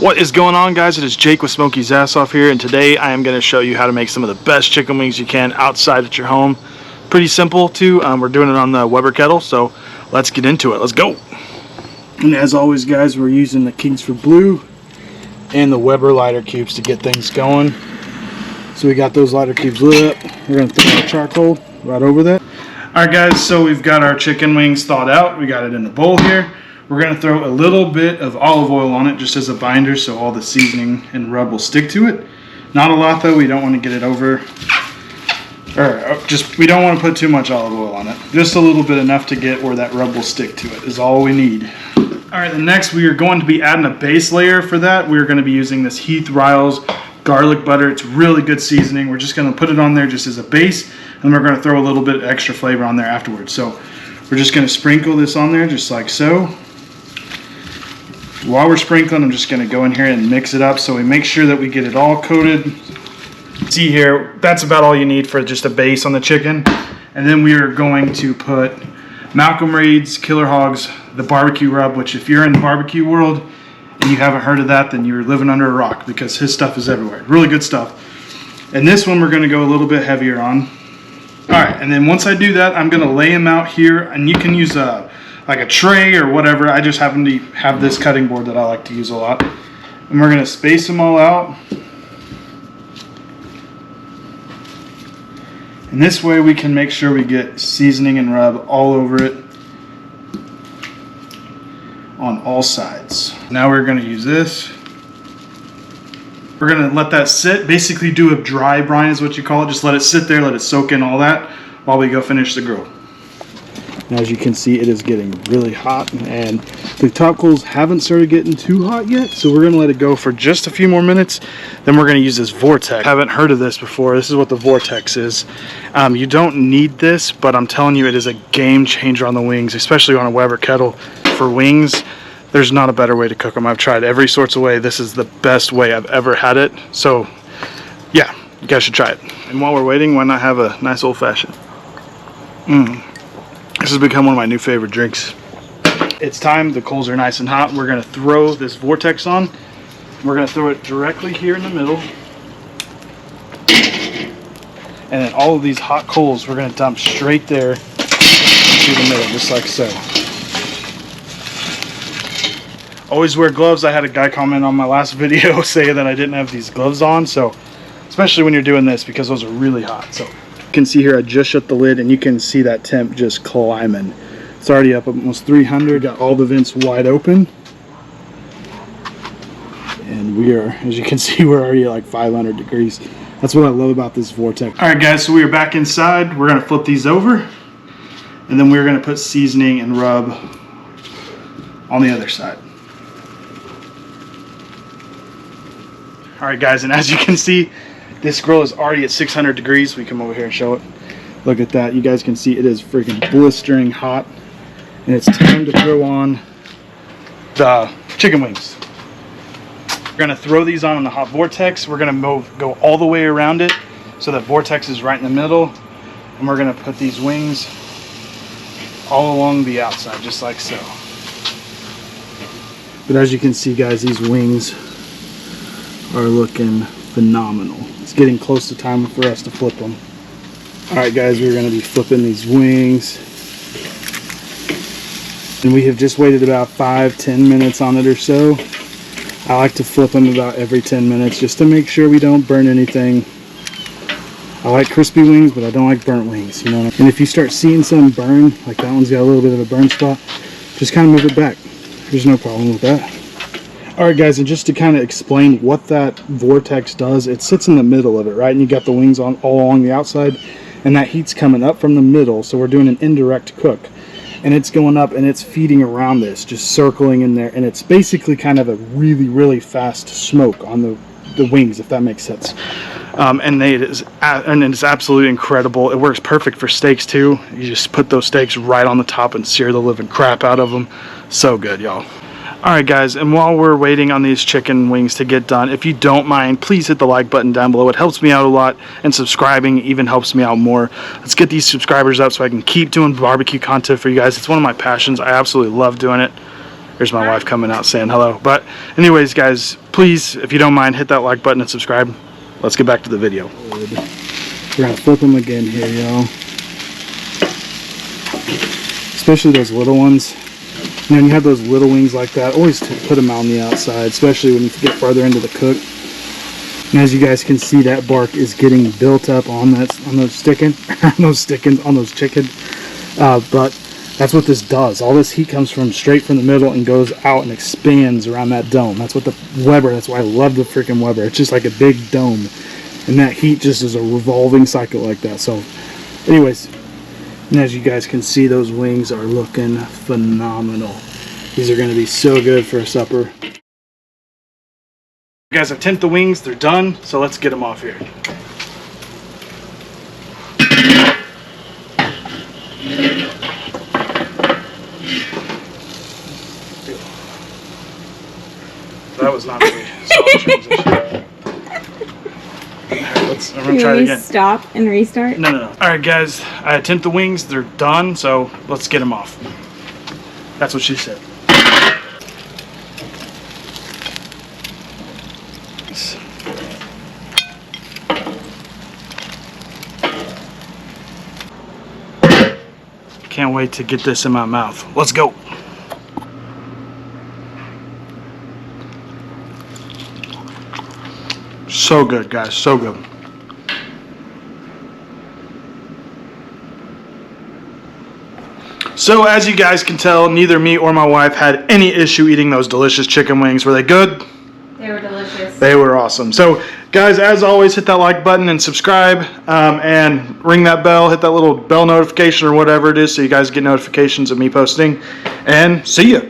What is going on, guys? It is Jake with Smokey's Ass Off here, and today I am going to show you how to make some of the best chicken wings you can outside at your home. Pretty simple too. We're doing it on the Weber kettle, so let's get into it. Let's go. And as always, guys, we're using the Kingsford Blue and the Weber lighter cubes to get things going. So we got those lighter cubes lit up. We're going to throw our charcoal right over that. Alright, guys, so we've got our chicken wings thawed out. We got it in the bowl here. We're going to throw a little bit of olive oil on it just as a binder so all the seasoning and rub will stick to it. Not a lot though, we don't want to get it over, we don't want to put too much olive oil on it. Just a little bit, enough to get where that rub will stick to it is all we need. Alright, then next we are going to be adding a base layer for that. We're going to be using this Heath Riles garlic butter. It's really good seasoning. We're just going to put it on there just as a base, and we're going to throw a little bit extra flavor on there afterwards. So we're just going to sprinkle this on there just like so. While we're sprinkling, I'm just going to go in here and mix it up so we make sure that we get it all coated. See here, that's about all you need for just a base on the chicken. And then we are going to put Malcolm Reed's Killer Hogs, the barbecue rub, which if you're in the barbecue world and you haven't heard of that, then you're living under a rock because his stuff is everywhere. Really good stuff. And this one we're going to go a little bit heavier on. Alright, and then once I do that, I'm going to lay them out here, and you can use like a tray or whatever. I just happen to have this cutting board that I like to use a lot. And we're going to space them all out. And this way we can make sure we get seasoning and rub all over it on all sides. Now we're going to use this. We're going to let that sit. Basically do a dry brine is what you call it. Just let it sit there, let it soak in all that while we go finish the grill. Now, as you can see, it is getting really hot, and the top coals haven't started getting too hot yet, so we're going to let it go for just a few more minutes. Then we're going to use this Vortex. I haven't heard of this before. This is what the Vortex is. You don't need this, but I'm telling you, it is a game changer on the wings, especially on a Weber kettle for wings. There's not a better way to cook them. I've tried every sorts of way. This is the best way I've ever had it. So, yeah, you guys should try it. And while we're waiting, why not have a nice old-fashioned? This has become one of my new favorite drinks. It's time. The coals are nice and hot. We're going to throw this Vortex on. We're going to throw it directly here in the middle. And then all of these hot coals we're going to dump straight there into the middle, just like so. Always wear gloves. I had a guy comment on my last video saying that I didn't have these gloves on, so especially when you're doing this, because those are really hot. So you can see here I just shut the lid and you can see that temp just climbing. It's already up almost 300. Got all the vents wide open, and we are, as you can see, we're already at like 500 degrees. That's what I love about this Vortex. Alright, guys, so we are back inside. We're going to flip these over, and then we're going to put seasoning and rub on the other side. Alright, guys, and as you can see, this grill is already at 600 degrees. We come over here and show it. Look at that. You guys can see it is freaking blistering hot. And it's time to throw on the chicken wings. We're going to throw these on the hot Vortex. We're going to go all the way around it so that Vortex is right in the middle. And we're going to put these wings all along the outside, just like so. But as you can see, guys, these wings are looking phenomenal. It's getting close to time for us to flip them. Alright, guys, we're going to be flipping these wings. And we have just waited about 5-10 minutes on it or so. I like to flip them about every 10 minutes just to make sure we don't burn anything. I like crispy wings, but I don't like burnt wings, you know what I mean? And if you start seeing some burn, like that one's got a little bit of a burn spot, just kind of move it back. There's no problem with that. Alright, guys, and just to kind of explain what that Vortex does, it sits in the middle of it, right? And you got the wings on all along the outside, and that heat's coming up from the middle, so we're doing an indirect cook. And it's going up and it's feeding around this, just circling in there, and it's basically kind of a really, really fast smoke on the wings, if that makes sense. And it's absolutely incredible. It works perfect for steaks too. You just put those steaks right on the top and sear the living crap out of them. So good, y'all. Alright, guys, and while we're waiting on these chicken wings to get done, if you don't mind, please hit the like button down below. It helps me out a lot, and subscribing even helps me out more. Let's get these subscribers up so I can keep doing barbecue content for you guys. It's one of my passions. I absolutely love doing it. There's my wife coming out saying hello. But anyways, guys, please, if you don't mind, hit that like button and subscribe. Let's get back to the video. We're gonna flip them again here, y'all. Especially those little ones. You know, when you have those little wings like that, always put them on the outside, especially when you get farther into the cook. And as you guys can see, that bark is getting built up on those chicken. But that's what this does. All this heat comes from straight from the middle and goes out and expands around that dome. That's what the Weber, that's why I love the freaking Weber. It's just like a big dome. And that heat just is a revolving cycle like that. So anyways, and as you guys can see, those wings are looking phenomenal. These are going to be so good for a supper. Guys, I've tinned the wings. They're done. So let's get them off here. That was not very solid transition. I'm gonna try it again. Stop and restart? No. Alright guys, I tinned the wings. They're done, so let's get them off. That's what she said. Can't wait to get this in my mouth. Let's go. So good, guys, so good. So as you guys can tell, neither me or my wife had any issue eating those delicious chicken wings. Were they good? They were delicious. They were awesome. So guys, as always, hit that like button and subscribe, and ring that bell, hit that little bell notification or whatever it is so you guys get notifications of me posting, and see ya.